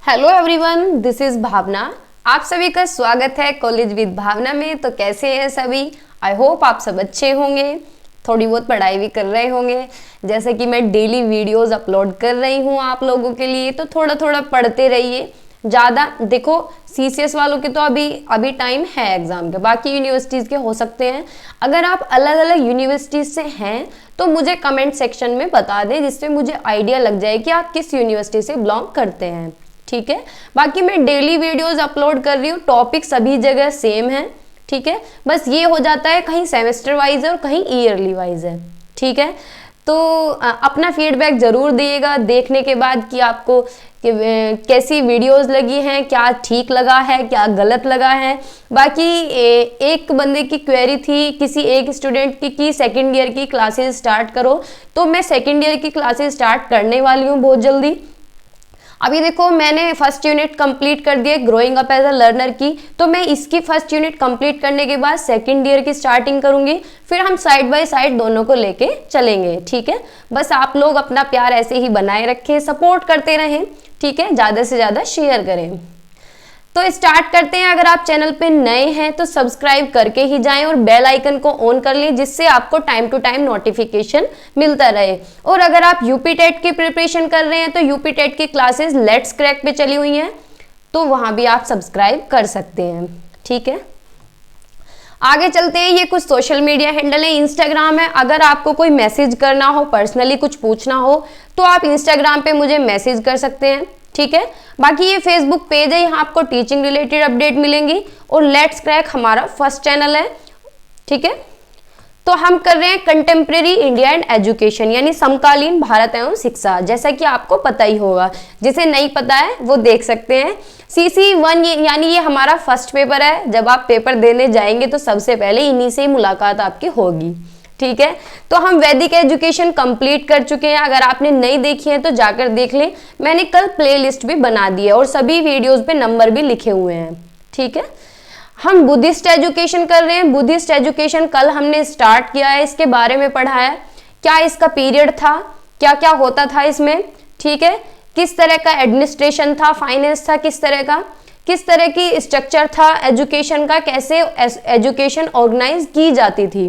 Hello everyone, this is भावना। आप सभी का स्वागत है कॉलेज विद भावना में। तो कैसे हैं सभी? आई होप आप सब अच्छे होंगे, थोड़ी बहुत पढ़ाई भी कर रहे होंगे। जैसे कि मैं डेली वीडियोस अपलोड कर रही हूँ आप लोगों के लिए, तो थोड़ा थोड़ा पढ़ते रहिए। ज़्यादा देखो, सीसीएस वालों के तो अभी टाइम है एग्जाम के, बाकी यूनिवर्सिटीज़ के हो सकते हैं। अगर आप अलग अलग यूनिवर्सिटीज़ से हैं तो मुझे कमेंट सेक्शन में बता दें, जिससे मुझे आइडिया लग जाए कि आप किस यूनिवर्सिटी से बिलोंग करते हैं। ठीक है, बाकी मैं डेली वीडियोस अपलोड कर रही हूँ, टॉपिक सभी जगह सेम है। ठीक है, बस ये हो जाता है कहीं सेमेस्टर वाइज है और कहीं ईयरली वाइज है। ठीक है, तो अपना फीडबैक ज़रूर दिएगा देखने के बाद कि आपको कैसी वीडियोस लगी हैं, क्या ठीक लगा है, क्या गलत लगा है। बाकी एक बंदे की क्वेरी थी किसी एक स्टूडेंट की कि सेकेंड ईयर की क्लासेस स्टार्ट करो, तो मैं सेकेंड ईयर की क्लासेस स्टार्ट करने वाली हूँ बहुत जल्दी। अभी देखो, मैंने फर्स्ट यूनिट कंप्लीट कर दिया growing up as a learner की, तो मैं इसकी फर्स्ट यूनिट कंप्लीट करने के बाद सेकंड ईयर की स्टार्टिंग करूंगी। फिर हम साइड बाय साइड दोनों को लेके चलेंगे। ठीक है, बस आप लोग अपना प्यार ऐसे ही बनाए रखें, सपोर्ट करते रहें। ठीक है, ज़्यादा से ज़्यादा शेयर करें। तो स्टार्ट करते हैं। अगर आप चैनल पे नए हैं तो सब्सक्राइब करके ही जाएं और बेल आइकन को ऑन कर लें, जिससे आपको टाइम टू टाइम नोटिफिकेशन मिलता रहे। और अगर आप यूपी टेट की प्रिपरेशन कर रहे हैं तो यूपी टेट की क्लासेस लेट्स क्रैक पे चली हुई हैं, तो वहां भी आप सब्सक्राइब कर सकते हैं। ठीक है, आगे चलते हैं। ये कुछ सोशल मीडिया हैंडल है, इंस्टाग्राम है। अगर आपको कोई मैसेज करना हो, पर्सनली कुछ पूछना हो, तो आप इंस्टाग्राम पे मुझे मैसेज कर सकते हैं। ठीक है, बाकी ये फेसबुक पेज है, यहाँ आपको टीचिंग रिलेटेड अपडेट मिलेंगी। और लेट्स क्रैक हमारा फर्स्ट चैनल है। ठीक है, तो हम कर रहे हैं कंटेम्प्रेरी इंडिया एंड एजुकेशन, यानी समकालीन भारत एवं शिक्षा। जैसा कि आपको पता ही होगा, जिसे नहीं पता है वो देख सकते हैं। CC1 यानी ये हमारा फर्स्ट पेपर है। जब आप पेपर देने जाएंगे तो सबसे पहले इन्हीं से ही मुलाकात आपकी होगी। ठीक है, तो हम वैदिक एजुकेशन कंप्लीट कर चुके हैं। अगर आपने नहीं देखी है तो जाकर देख लें, मैंने कल प्लेलिस्ट भी बना दी है और सभी वीडियोस पे नंबर भी लिखे हुए हैं। ठीक है, हम बुद्धिस्ट एजुकेशन कर रहे हैं। बुद्धिस्ट एजुकेशन कल हमने स्टार्ट किया है, इसके बारे में पढ़ा है, क्या इसका पीरियड था, क्या क्या होता था इसमें। ठीक है, किस तरह का एडमिनिस्ट्रेशन था, फाइनेंस था, किस तरह की स्ट्रक्चर था एजुकेशन का, कैसे एजुकेशन ऑर्गेनाइज की जाती थी।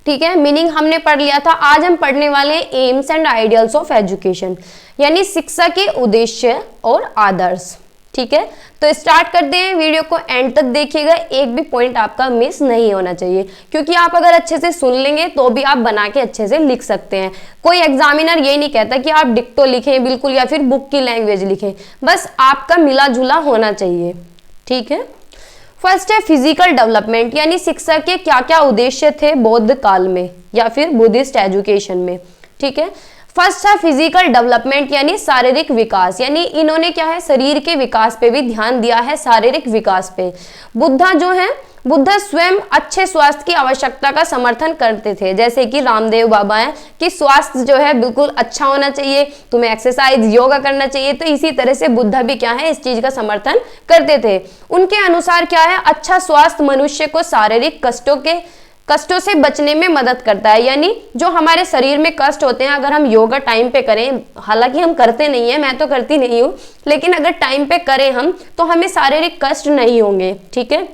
ठीक है, मीनिंग हमने पढ़ लिया था। आज हम पढ़ने वाले हैं AIIMS and ideals of education, यानी शिक्षा के उद्देश्य और आदर्श। ठीक है, तो स्टार्ट करते हैं। वीडियो को एंड तक देखिएगा, एक भी पॉइंट आपका मिस नहीं होना चाहिए, क्योंकि आप अगर अच्छे से सुन लेंगे तो भी आप बना के अच्छे से लिख सकते हैं। कोई एग्जामिनर ये नहीं कहता कि आप डिक्टो लिखें बिल्कुल, या फिर बुक की लैंग्वेज लिखें, बस आपका मिला जुला होना चाहिए। ठीक है, फर्स्ट है फिजिकल डेवलपमेंट, यानी शिक्षा के क्या क्या उद्देश्य थे बौद्ध काल में या फिर बुद्धिस्ट एजुकेशन में। ठीक है, फर्स्ट है फिजिकल डेवलपमेंट, यानी शारीरिक विकास, यानी इन्होंने क्या है, शरीर के विकास पे भी ध्यान दिया है, शारीरिक विकास पे। बुद्ध स्वयं अच्छे स्वास्थ्य की आवश्यकता का समर्थन करते थे, जैसे कि रामदेव बाबा हैं कि स्वास्थ्य जो है बिल्कुल अच्छा होना चाहिए, तुम्हें एक्सरसाइज योगा करना चाहिए। तो इसी तरह से बुद्ध भी क्या है, इस चीज का समर्थन करते थे। उनके अनुसार क्या है, अच्छा स्वास्थ्य मनुष्य को शारीरिक कष्टों से बचने में मदद करता है। यानी जो हमारे शरीर में कष्ट होते हैं, अगर हम योगा टाइम पे करें, हालांकि हम करते नहीं है, मैं तो करती नहीं हूँ, लेकिन अगर टाइम पे करें हम, तो हमें शारीरिक कष्ट नहीं होंगे। ठीक है,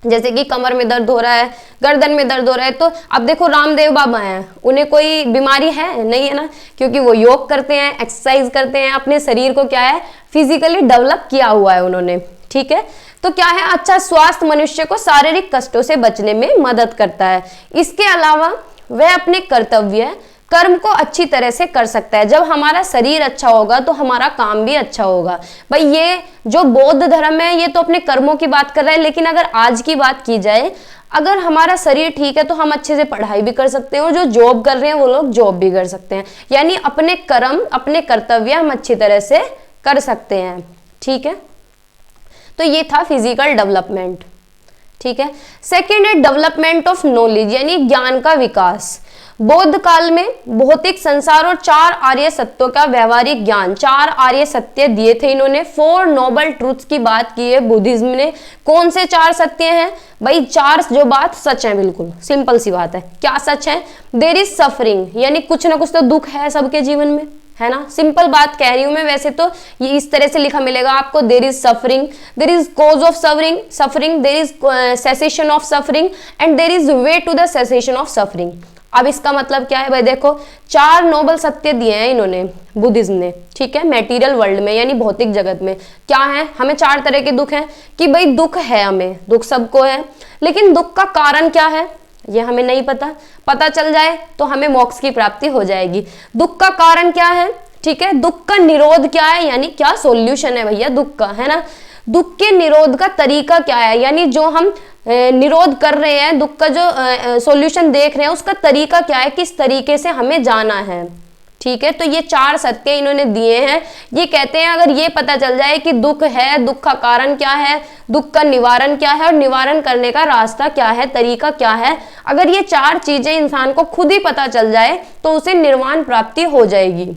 जैसे कि कमर में दर्द हो रहा है, गर्दन में दर्द हो रहा है, तो अब देखो रामदेव बाबा हैं, उन्हें कोई बीमारी है नहीं है ना, क्योंकि वो योग करते हैं, एक्सरसाइज करते हैं, अपने शरीर को क्या है, फिजिकली डेवलप किया हुआ है उन्होंने। ठीक है, तो क्या है, अच्छा स्वास्थ्य मनुष्य को शारीरिक कष्टों से बचने में मदद करता है। इसके अलावा वह अपने कर्म को अच्छी तरह से कर सकता है। जब हमारा शरीर अच्छा होगा तो हमारा काम भी अच्छा होगा। भाई ये जो बौद्ध धर्म है ये तो अपने कर्मों की बात कर रहा है, लेकिन अगर आज की बात की जाए, अगर हमारा शरीर ठीक है तो हम अच्छे से पढ़ाई भी कर सकते हैं, और जो जॉब कर रहे हैं वो लोग जॉब भी कर सकते हैं। यानी अपने कर्म, अपने कर्तव्य हम अच्छी तरह से कर सकते हैं। ठीक है, तो ये था फिजिकल डेवलपमेंट। ठीक है, सेकेंड है डेवलपमेंट ऑफ नॉलेज, यानी ज्ञान का विकास। बौद्ध काल में भौतिक संसार और 4 आर्य सत्यों का व्यवहारिक ज्ञान, 4 आर्य सत्य दिए थे इन्होंने। 4 नोबल ट्रूथ्स की बात की है बुद्धिज्म ने। कौन से 4 सत्य हैं भाई? 4 जो बात सच है, बिल्कुल सिंपल सी बात है। क्या सच है? देयर इज सफरिंग, यानी कुछ ना कुछ तो दुख है सबके जीवन में, है ना, सिंपल बात कह रही हूं मैं। वैसे तो ये इस तरह से लिखा मिलेगा आपको, there is suffering, there is cause of suffering, there is cessation of suffering and there is way to the cessation of suffering. अब इसका मतलब क्या है भाई, देखो 4 नोबल सत्य दिए हैं इन्होंने बुद्धिज्म ने, ठीक है, मेटीरियल वर्ल्ड में यानी भौतिक जगत में। क्या है, हमें 4 तरह के दुख हैं कि भाई दुख है, हमें दुख सबको है, लेकिन दुख का कारण क्या है ये हमें नहीं पता। पता चल जाए तो हमें मोक्ष की प्राप्ति हो जाएगी। दुख का कारण क्या है, ठीक है, दुख का निरोध क्या है, यानी क्या सॉल्यूशन है भैया दुख का, है ना। दुख के निरोध का तरीका क्या है, यानी जो हम निरोध कर रहे हैं, दुख का जो सॉल्यूशन देख रहे हैं, उसका तरीका क्या है, किस तरीके से हमें जाना है, ठीक है। तो ये 4 सत्य इन्होंने दिए हैं। ये कहते हैं अगर ये पता चल जाए कि दुख है, दुख का कारण क्या है, दुख का निवारण क्या है और निवारण करने का रास्ता क्या है, तरीका क्या है, अगर ये 4 चीजें इंसान को खुद ही पता चल जाए तो उसे निर्वाण प्राप्ति हो जाएगी,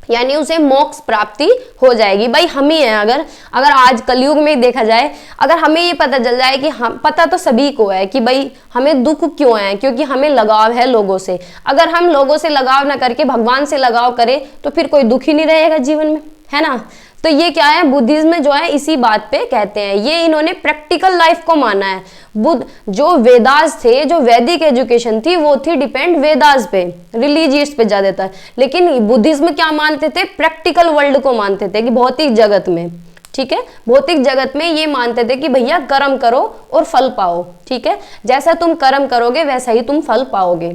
यानी उसे मोक्ष प्राप्ति हो जाएगी। भाई हम ही हैं, अगर आज कलयुग में देखा जाए, अगर हमें ये पता चल जाए कि हम, पता तो सभी को है कि भाई हमें दुख क्यों है, क्योंकि हमें लगाव है लोगों से। अगर हम लोगों से लगाव ना करके भगवान से लगाव करें तो फिर कोई दुख ही नहीं रहेगा जीवन में, है ना। तो ये क्या है, बुद्धिज्म में जो है इसी बात पे कहते हैं, ये इन्होंने प्रैक्टिकल लाइफ को माना है। बुद्ध जो वेदास थे, जो वैदिक एजुकेशन थी वो थी डिपेंड वेदास पे, रिलीजियस पे ज्यादातर, लेकिन बुद्धिज्म क्या मानते थे, प्रैक्टिकल वर्ल्ड को मानते थे कि भौतिक जगत में, ठीक है, भौतिक जगत में ये मानते थे कि भैया कर्म करो और फल पाओ, ठीक है, जैसा तुम कर्म करोगे वैसा ही तुम फल पाओगे,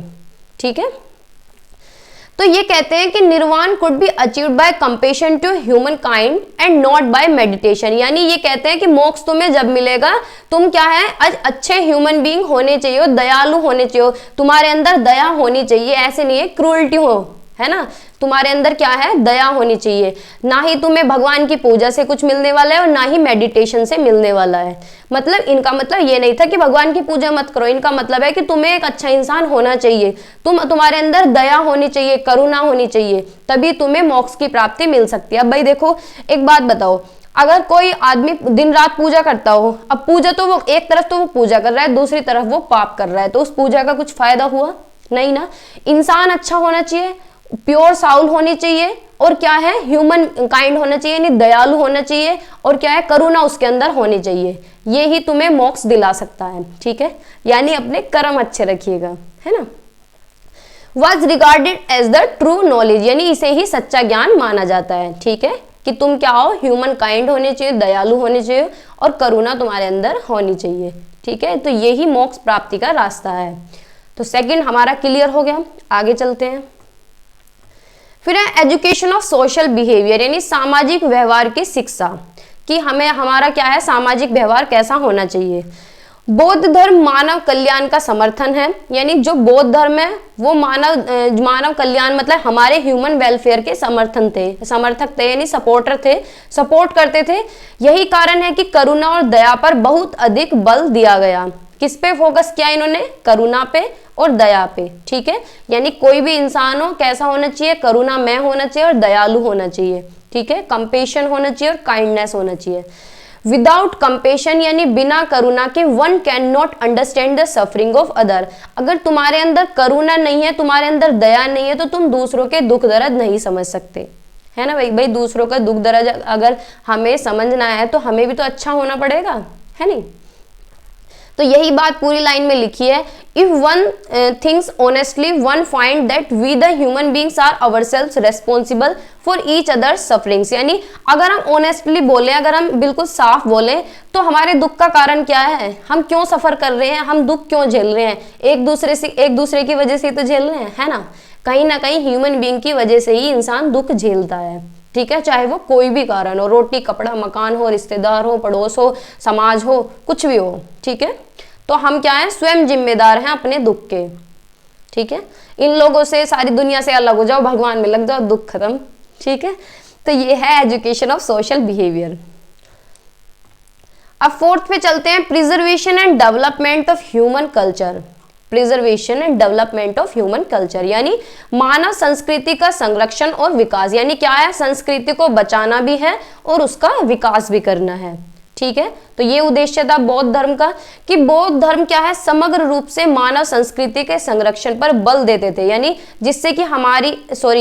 ठीक है। तो ये कहते हैं कि nirvana could be achieved by compassion to human kind and not by meditation, यानी ये कहते हैं कि मोक्ष तुम्हें जब मिलेगा, तुम क्या है अच्छे ह्यूमन बीइंग होने चाहिए, दयालु होने चाहिए, तुम्हारे अंदर दया होनी चाहिए, ऐसे नहीं है क्रूरटी हो, है ना, तुम्हारे अंदर क्या है, दया होनी चाहिए। ना ही तुम्हें भगवान की पूजा से कुछ मिलने वाला है और ना ही मेडिटेशन से मिलने वाला है। मतलब इनका मतलब ये नहीं था कि भगवान की पूजा मत करो, इनका मतलब है कि तुम्हें एक अच्छा इंसान होना चाहिए, तुम्हारे अंदर दया होनी चाहिए, करुणा होनी चाहिए, तभी तुम्हें मोक्ष की प्राप्ति मिल सकती है। अब भाई देखो एक बात बताओ, अगर कोई आदमी दिन रात पूजा करता हो, अब पूजा तो वो एक तरफ तो वो पूजा कर रहा है, दूसरी तरफ वो पाप कर रहा है, तो उस पूजा का कुछ फायदा हुआ नहीं ना। इंसान अच्छा होना चाहिए, प्योर साउल होनी चाहिए, और क्या है, ह्यूमन काइंड होना चाहिए, यानी दयालु होना चाहिए, और क्या है, करुणा उसके अंदर होनी चाहिए। ये ही तुम्हें मोक्ष दिला सकता है, ठीक है, यानी अपने कर्म अच्छे रखिएगा, है ना। Was regarded as the true knowledge, यानी इसे ही सच्चा ज्ञान माना जाता है, ठीक है, कि तुम क्या हो, ह्यूमन काइंड होने चाहिए, दयालु होने चाहिए और करुणा तुम्हारे अंदर होनी चाहिए, ठीक है। तो यही मोक्ष प्राप्ति का रास्ता है। तो सेकंड हमारा क्लियर हो गया, आगे चलते हैं। फिर है एजुकेशन ऑफ सोशल बिहेवियर, यानी सामाजिक व्यवहार की शिक्षा, कि हमें हमारा क्या है, सामाजिक व्यवहार कैसा होना चाहिए। बौद्ध धर्म मानव कल्याण का समर्थन है, यानी जो बौद्ध धर्म है वो मानव कल्याण मतलब हमारे ह्यूमन वेलफेयर के समर्थक थे, यानी सपोर्टर थे, सपोर्ट करते थे। यही कारण है कि करुणा और दया पर बहुत अधिक बल दिया गया। किस पे फोकस किया इन्होंने, करुणा पे और दया पे, ठीक है, यानी कोई भी इंसान हो कैसा होना चाहिए, करुणामय होना चाहिए और दयालु होना चाहिए, ठीक है, कंपेशन होना चाहिए और काइंडनेस होना चाहिए। विदाउट कंपेशन यानी बिना करुणा के one can not understand the suffering of other, अगर तुम्हारे अंदर करुणा नहीं है, तुम्हारे अंदर दया नहीं है, तो तुम दूसरों के दुख दर्द नहीं समझ सकते, है ना भाई दूसरों का दुख दर्द अगर हमें समझना है तो हमें भी तो अच्छा होना पड़ेगा, है नहीं। तो यही बात पूरी लाइन में लिखी है, if one thinks honestly one find that we the human beings are ourselves responsible for each other sufferings, यानी अगर हम ऑनेस्टली बोले, अगर हम बिल्कुल साफ बोले, तो हमारे दुख का कारण क्या है, हम क्यों सफर कर रहे हैं, हम दुख क्यों झेल रहे हैं, एक दूसरे की वजह से तो झेल रहे हैं, है ना कहीं ह्यूमन बीइंग की वजह से ही इंसान दुख झेलता है, ठीक है, चाहे वो कोई भी कारण हो, रोटी कपड़ा मकान हो, रिश्तेदार हो, पड़ोस हो, समाज हो, कुछ भी हो, ठीक है। तो हम क्या है, स्वयं जिम्मेदार हैं अपने दुख के, ठीक है। इन लोगों से, सारी दुनिया से अलग हो जाओ, भगवान में लग जाओ, दुख खत्म, ठीक है। तो ये है एजुकेशन ऑफ सोशल बिहेवियर। अब फोर्थ पे चलते हैं, preservation and development of human culture. Preservation and development of human culture, यानी मानव संस्कृति का संरक्षण और विकास, यानी क्या है, संस्कृति को बचाना भी है और उसका विकास भी करना है, ठीक है। तो ये उद्देश्य था बौद्ध धर्म का कि बौद्ध धर्म क्या है, समग्र रूप से मानव संस्कृति के संरक्षण पर बल देते थे, यानी जिससे कि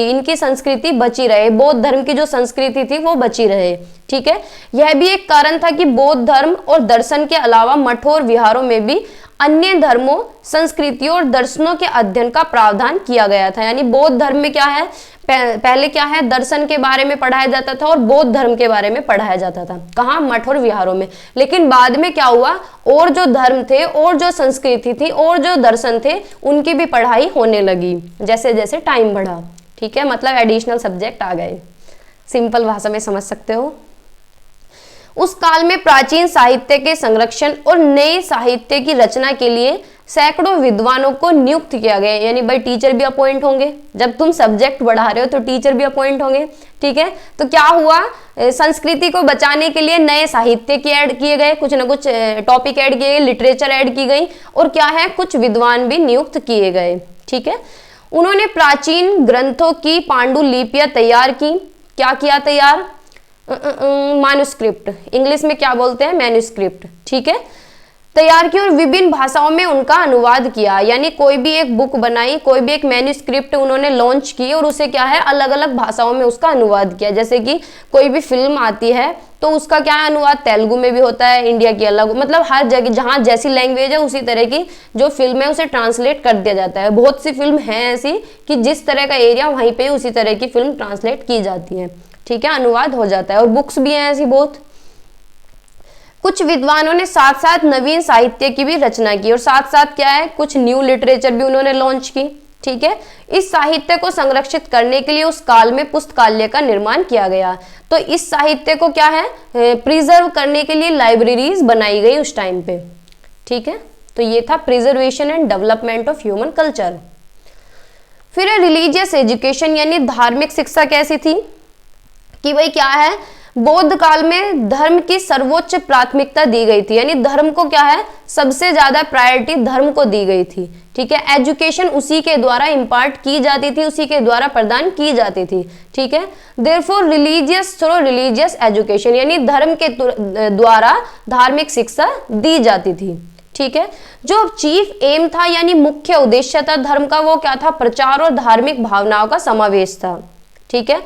इनकी संस्कृति बची रहे, बौद्ध धर्म की जो संस्कृति थी वो बची रहे। ठीक है। यह भी एक कारण था कि बौद्ध धर्म और दर्शन के अलावा मठों और विहारों में भी अन्य धर्मों, संस्कृतियों और दर्शनों के अध्ययन का प्रावधान किया गया था। यानी बौद्ध धर्म में क्या है, पहले क्या है, दर्शन के बारे में पढ़ाया जाता था और बौद्ध धर्म के बारे में पढ़ाया जाता था, कहाँ, मठ और विहारों में। लेकिन बाद में क्या हुआ, और जो धर्म थे और जो संस्कृति थी और जो दर्शन थे उनकी भी पढ़ाई होने लगी जैसे जैसे टाइम बढ़ा। ठीक है, मतलब एडिशनल सब्जेक्ट आ गए, सिंपल भाषा में समझ सकते हो। उस काल में प्राचीन साहित्य के संरक्षण और नए साहित्य की रचना के लिए सैकड़ों विद्वानों को नियुक्त किया गया। यानी भाई टीचर भी अपॉइंट होंगे, जब तुम सब्जेक्ट बढ़ा रहे हो तो टीचर भी अपॉइंट होंगे। ठीक है। तो क्या हुआ, संस्कृति को बचाने के लिए नए साहित्य के ऐड किए गए, कुछ ना कुछ टॉपिक ऐड किए गए, लिटरेचर ऐड की गई, और क्या है, कुछ विद्वान भी नियुक्त किए गए। ठीक है। उन्होंने प्राचीन ग्रंथों की पांडुलिपियां तैयार की। क्या किया तैयार, मैन्युस्क्रिप्ट, इंग्लिश में क्या बोलते हैं, मैन्युस्क्रिप्ट। ठीक है, तैयार की और विभिन्न भाषाओं में उनका अनुवाद किया। यानी कोई भी एक बुक बनाई, कोई भी एक मैन्युस्क्रिप्ट उन्होंने लॉन्च की और उसे क्या है, अलग अलग भाषाओं में उसका अनुवाद किया। जैसे कि कोई भी फिल्म आती है तो उसका क्या है, अनुवाद तेलुगु में भी होता है, इंडिया की अलग, मतलब हर जगह जहाँ जैसी लैंग्वेज है उसी तरह की जो फिल्म है उसे ट्रांसलेट कर दिया जाता है। बहुत सी फिल्म है ऐसी कि जिस तरह का एरिया वहीं पे उसी तरह की फिल्म ट्रांसलेट की जाती है। ठीक है, अनुवाद हो जाता है। और बुक्स भी हैं ऐसी बहुत। कुछ विद्वानों ने साथ साथ नवीन साहित्य की भी रचना की और साथ साथ क्या है, कुछ न्यू लिटरेचर भी उन्होंने लॉन्च की। ठीक है, इस साहित्य को संरक्षित करने के लिए उस काल में पुस्तकालय का निर्माण किया गया। तो इस साहित्य को क्या है, प्रिजर्व करने के लिए लाइब्रेरीज बनाई गई उस टाइम पे। ठीक है, तो ये था preservation and development of human culture. फिर रिलीजियस एजुकेशन, यानी धार्मिक शिक्षा कैसी थी कि भाई क्या है, बौद्ध काल में धर्म की सर्वोच्च प्राथमिकता दी गई थी। यानी धर्म को क्या है, सबसे ज्यादा प्रायोरिटी धर्म को दी गई थी। ठीक है, एजुकेशन उसी के द्वारा इम्पार्ट की जाती थी, उसी के द्वारा प्रदान की जाती थी। ठीक है, therefore religious through religious education, यानी धर्म के द्वारा धार्मिक शिक्षा दी जाती थी। ठीक है, जो चीफ एम था यानी मुख्य उद्देश्य था धर्म का, वो क्या था, प्रचार और धार्मिक भावनाओं का समावेश था। ठीक है,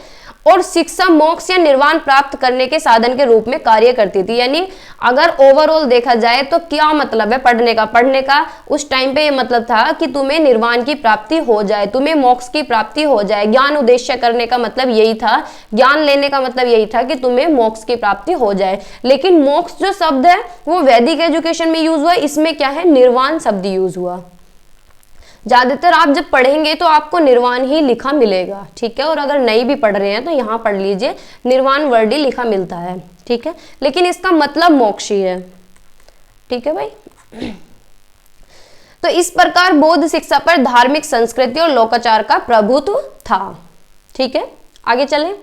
और शिक्षा मोक्ष या निर्वाण प्राप्त करने के साधन के रूप में कार्य करती थी। यानी अगर ओवरऑल देखा जाए तो क्या मतलब है पढ़ने का उस टाइम पे ये मतलब था कि तुम्हें निर्वाण की प्राप्ति हो जाए, तुम्हें मोक्ष की प्राप्ति हो जाए। ज्ञान उद्देश्य करने का मतलब यही था, ज्ञान लेने का मतलब यही था कि तुम्हें मोक्ष की प्राप्ति हो जाए। लेकिन मोक्ष जो शब्द है वो वैदिक एजुकेशन में यूज हुआ, इसमें क्या है, निर्वाण शब्द यूज हुआ। ज्यादातर आप जब पढ़ेंगे तो आपको निर्वाण ही लिखा मिलेगा। ठीक है, और अगर नहीं भी पढ़ रहे हैं तो यहाँ पढ़ लीजिए, निर्वाण वर्ड ही लिखा मिलता है। ठीक है, लेकिन इसका मतलब मोक्ष ही है। ठीक है भाई। तो इस प्रकार बौद्ध शिक्षा पर धार्मिक संस्कृति और लोकाचार का प्रभुत्व था। ठीक है, आगे चलें।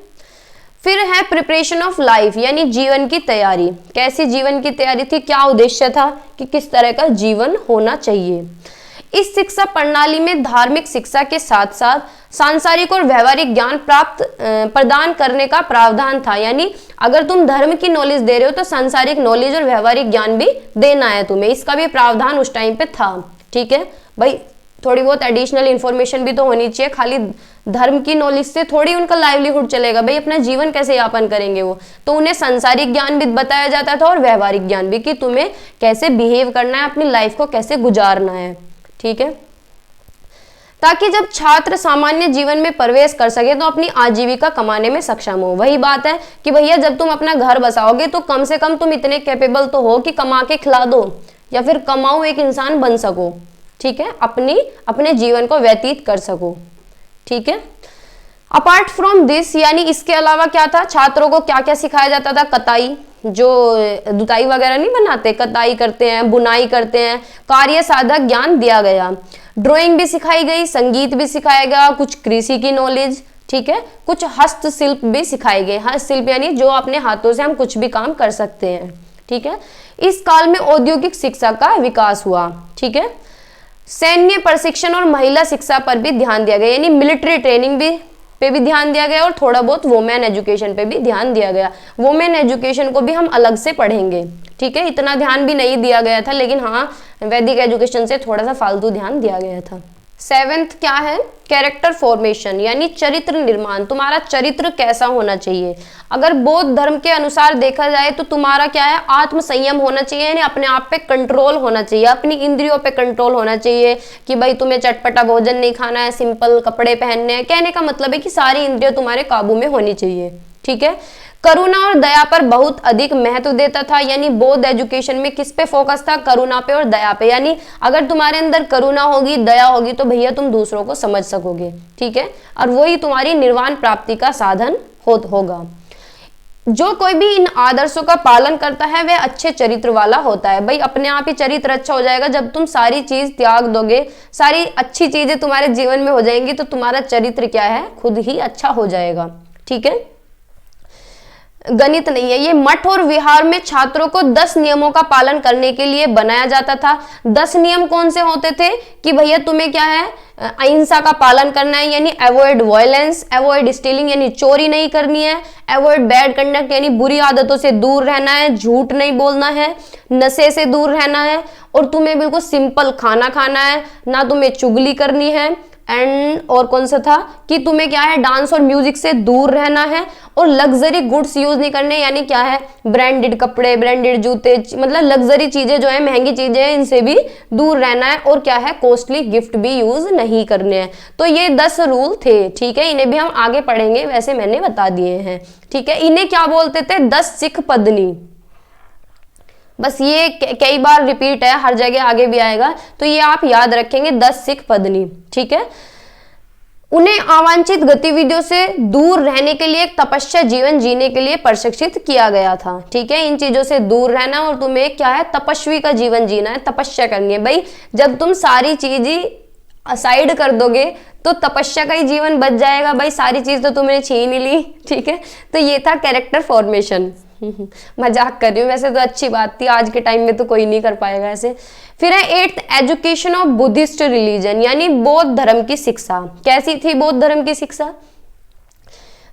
फिर है प्रिपरेशन ऑफ लाइफ, यानी जीवन की तैयारी। कैसी जीवन की तैयारी थी, क्या उद्देश्य था कि किस तरह का जीवन होना चाहिए। इस शिक्षा प्रणाली में धार्मिक शिक्षा के साथ साथ सांसारिक और व्यवहारिक ज्ञान प्रदान करने का प्रावधान था। यानी अगर तुम धर्म की नॉलेज दे रहे हो तो सांसारिक नॉलेज और व्यवहारिक ज्ञान भी देना है तुम्हें, इसका भी प्रावधान उस टाइम पे था। ठीक है भाई, थोड़ी बहुत एडिशनल इंफॉर्मेशन भी तो होनी चाहिए, खाली धर्म की नॉलेज से थोड़ी उनका लाइवलीहुड चलेगा। भाई अपना जीवन कैसे यापन करेंगे वो, तो उन्हें सांसारिक ज्ञान भी बताया जाता था और व्यवहारिक ज्ञान भी, कि तुम्हें कैसे बिहेव करना है, अपनी लाइफ को कैसे गुजारना है। ठीक है, ताकि जब छात्र सामान्य जीवन में प्रवेश कर सके तो अपनी आजीविका कमाने में सक्षम हो। वही बात है कि भैया जब तुम अपना घर बसाओगे तो कम से कम तुम इतने कैपेबल तो हो कि कमा के खिला दो या फिर कमाओ एक इंसान बन सको। ठीक है, अपने जीवन को व्यतीत कर सको। ठीक है, अपार्ट फ्रॉम दिस, यानी इसके अलावा क्या था, छात्रों को क्या क्या सिखाया जाता था, कताई, जो दुताई वगैरह नहीं बनाते, कताई करते हैं, बुनाई करते हैं, कार्य साधक ज्ञान दिया गया, ड्राइंग भी सिखाई गई, संगीत भी सिखाया गया, कुछ कृषि की नॉलेज। ठीक है, कुछ हस्तशिल्प भी सिखाए गए। हस्तशिल्प यानी जो अपने हाथों से हम कुछ भी काम कर सकते हैं। ठीक है, इस काल में औद्योगिक शिक्षा का विकास हुआ। ठीक है, सैन्य प्रशिक्षण और महिला शिक्षा पर भी ध्यान दिया गया, यानी मिलिट्री ट्रेनिंग भी पे भी ध्यान दिया गया और थोड़ा बहुत वुमेन एजुकेशन पे भी ध्यान दिया गया। वुमेन एजुकेशन को भी हम अलग से पढ़ेंगे, ठीक है, इतना ध्यान भी नहीं दिया गया था, लेकिन हाँ वैदिक एजुकेशन से थोड़ा सा फालतू ध्यान दिया गया था। 7th क्या है, कैरेक्टर फॉर्मेशन यानी चरित्र निर्माण, तुम्हारा चरित्र कैसा होना चाहिए। अगर बौद्ध धर्म के अनुसार देखा जाए तो तुम्हारा क्या है, आत्म संयम होना चाहिए, यानी अपने आप पे कंट्रोल होना चाहिए, अपनी इंद्रियों पे कंट्रोल होना चाहिए कि भाई तुम्हें चटपटा भोजन नहीं खाना है, सिंपल कपड़े पहनने हैं। कहने का मतलब है कि सारी इंद्रियां तुम्हारे काबू में होनी चाहिए, ठीक है। करुणा और दया पर बहुत अधिक महत्व देता था, यानी बौद्ध एजुकेशन में किस पे फोकस था, करुणा पे और दया पे। यानी अगर तुम्हारे अंदर करुणा होगी, दया होगी तो भैया तुम दूसरों को समझ सकोगे, ठीक है, और वही तुम्हारी निर्वाण प्राप्ति का साधन होगा। जो कोई भी इन आदर्शों का पालन करता है वह अच्छे चरित्र वाला होता है। भाई अपने आप ही चरित्र अच्छा हो जाएगा जब तुम सारी चीज त्याग दोगे, सारी अच्छी चीजें तुम्हारे जीवन में हो जाएंगी तो तुम्हारा चरित्र क्या है, खुद ही अच्छा हो जाएगा, ठीक है। गणित नहीं है ये। मठ और विहार में छात्रों को 10 नियमों का पालन करने के लिए बनाया जाता था। 10 नियम कौन से होते थे कि भैया तुम्हें क्या है, अहिंसा का पालन करना है, यानी अवॉइड वायलेंस, अवॉइड स्टीलिंग यानी चोरी नहीं करनी है, अवॉइड बैड कंडक्ट यानी बुरी आदतों से दूर रहना है, झूठ नहीं बोलना है, नशे से दूर रहना है, और तुम्हें बिल्कुल सिंपल खाना खाना है, ना तुम्हें चुगली करनी है, एंड और कौन सा था कि तुम्हें क्या है, डांस और म्यूजिक से दूर रहना है, और लग्जरी गुड्स यूज नहीं करने, यानी क्या है, ब्रांडेड कपड़े, ब्रांडेड जूते, मतलब लग्जरी चीजें जो है, महंगी चीजें हैं, इनसे भी दूर रहना है, और क्या है, कॉस्टली गिफ्ट भी यूज नहीं करने हैं। तो ये 10 रूल थे, ठीक है, इन्हें भी हम आगे पढ़ेंगे, वैसे मैंने बता दिए हैं, ठीक है। इन्हें क्या बोलते थे, 10 सिख पत्नी। बस ये कई बार रिपीट है, हर जगह आगे भी आएगा, तो ये आप याद रखेंगे, 10 सिख पत्नी, ठीक है। उन्हें अवांछित गतिविधियों से दूर रहने के लिए एक तपस्या जीवन जीने के लिए प्रशिक्षित किया गया था, ठीक है। इन चीजों से दूर रहना और तुम्हें क्या है, तपस्वी का जीवन जीना है, तपस्या करनी है। भाई जब तुम सारी चीजें साइड कर दोगे तो तपस्या का ही जीवन बच जाएगा, भाई सारी चीज तो तुमने छीन ही ली, ठीक है। तो ये था कैरेक्टर फॉर्मेशन। मजाक कर रही हूँ, वैसे तो अच्छी बात थी, आज के टाइम में तो कोई नहीं कर पाएगा ऐसे। फिर है 8th education of Buddhist religion, यानी बौद्ध धर्म की शिक्षा। कैसी थी बौद्ध धर्म की शिक्षा।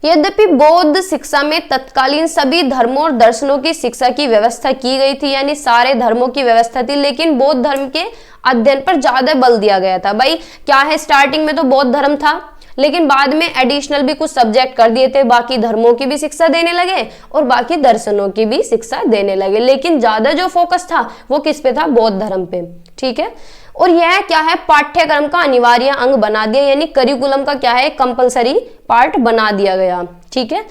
यद्यपि बौद्ध शिक्षा में तत्कालीन सभी धर्मों और दर्शनों की शिक्षा की व्यवस्था की गई थी, यानी सारे धर्मों की व्यवस्था थी, लेकिन बौद्ध धर्म के अध्ययन पर ज्यादा बल दिया गया था। भाई क्या है, स्टार्टिंग में तो बौद्ध धर्म था, लेकिन बाद में एडिशनल भी कुछ सब्जेक्ट कर दिए थे, बाकी धर्मों की भी शिक्षा देने लगे और बाकी दर्शनों की भी शिक्षा देने लगे, लेकिन ज्यादा जो फोकस था वो किस पे था, बौद्ध धर्म पे, ठीक है। और यह क्या है, पाठ्यक्रम का अनिवार्य अंग बना दिया, यानी करिकुलम का क्या है, कंपलसरी पार्ट बना दिया गया, ठीक है।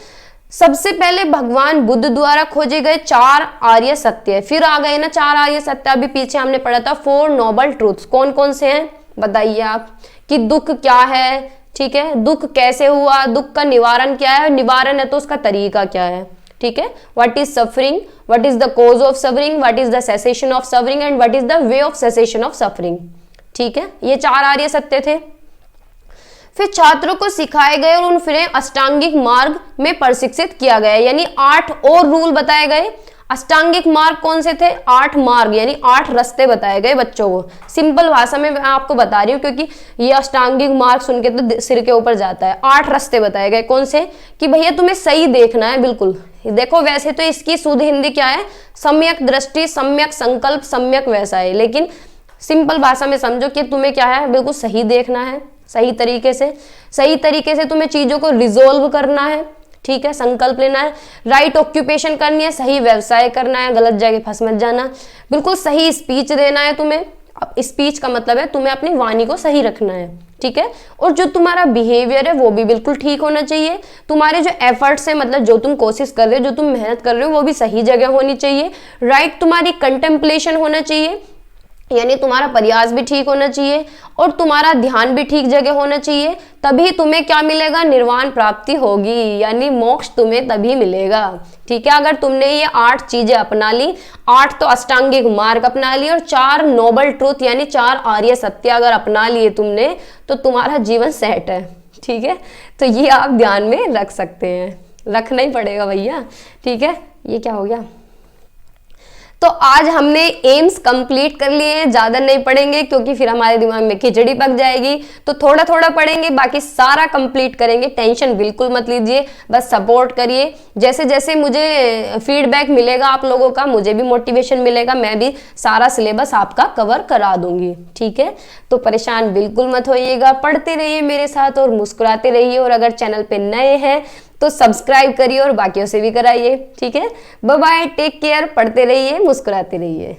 सबसे पहले भगवान बुद्ध द्वारा खोजे गए 4 आर्य सत्य, फिर आ गए ना 4 आर्य सत्य, अभी पीछे हमने पढ़ा था 4 नोबल ट्रूथ्स। कौन कौन से हैं बताइए आप, कि दुख क्या है, ठीक है, दुख कैसे हुआ, दुख का निवारण क्या है, निवारण है तो उसका तरीका क्या है, ठीक है। What is suffering, what is the cause of suffering, what is the cessation of suffering and what is the way of cessation of suffering, ठीक है। ये 4 आर्य सत्य थे। फिर छात्रों को सिखाए गए और उन फिर अष्टांगिक मार्ग में प्रशिक्षित किया गया, यानी 8 और रूल बताए गए। अष्टांगिक मार्ग कौन से थे, 8 मार्ग यानी 8 रास्ते बताए गए बच्चों को। सिंपल भाषा में मैं आपको बता रही हूँ, क्योंकि ये अष्टांगिक मार्ग सुन के तो सिर के ऊपर जाता है। 8 रास्ते बताए गए, कौन से, कि भैया तुम्हें सही देखना है, बिल्कुल देखो। वैसे तो इसकी शुद्ध हिंदी क्या है, सम्यक दृष्टि, सम्यक संकल्प, सम्यक वैसा है, लेकिन सिंपल भाषा में समझो कि तुम्हें क्या है, बिल्कुल सही देखना है, सही तरीके से तुम्हें चीजों को रिजोल्व करना है, ठीक है, संकल्प लेना है, राइट ऑक्यूपेशन करनी है, सही व्यवसाय करना है, गलत जगह फंस मत जाना, बिल्कुल सही स्पीच देना है तुम्हें। अब स्पीच का मतलब है तुम्हें अपनी वाणी को सही रखना है, ठीक है। और जो तुम्हारा बिहेवियर है वो भी बिल्कुल ठीक होना चाहिए। तुम्हारे जो एफर्ट्स है, मतलब जो तुम कोशिश कर रहे हो, जो तुम मेहनत कर रहे हो, वो भी सही जगह होनी चाहिए। राइट तुम्हारी कंटेम्पलेशन होना चाहिए, यानी तुम्हारा प्रयास भी ठीक होना चाहिए और तुम्हारा ध्यान भी ठीक जगह होना चाहिए, तभी तुम्हें क्या मिलेगा, निर्वाण प्राप्ति होगी, यानी मोक्ष तुम्हें तभी मिलेगा, ठीक है। अगर तुमने ये 8 चीजें अपना ली, 8 तो अष्टांगिक मार्ग अपना ली और 4 नोबल ट्रूथ यानी 4 आर्य सत्य अगर अपना लिए तुमने, तो तुम्हारा जीवन सेट है, ठीक है। तो ये आप ध्यान में रख सकते हैं, रखना ही पड़ेगा भैया, ठीक है। ये क्या हो गया, तो आज हमने एम्स कंप्लीट कर लिए हैं, ज्यादा नहीं पढ़ेंगे क्योंकि फिर हमारे दिमाग में खिचड़ी पक जाएगी। तो थोड़ा थोड़ा पढ़ेंगे, बाकी सारा कंप्लीट करेंगे। टेंशन बिल्कुल मत लीजिए, बस सपोर्ट करिए। जैसे जैसे मुझे फीडबैक मिलेगा आप लोगों का, मुझे भी मोटिवेशन मिलेगा, मैं भी सारा सिलेबस आपका कवर करा दूंगी। ठीक है, तो परेशान बिल्कुल मत होइएगा, पढ़ते रहिए मेरे साथ और मुस्कुराते रहिए। और अगर चैनल पे नए हैं तो सब्सक्राइब करिए और बाकियों से भी कराइए। ठीक है, बाय बाय, टेक केयर, पढ़ते रहिए, मुस्कुराते रहिए।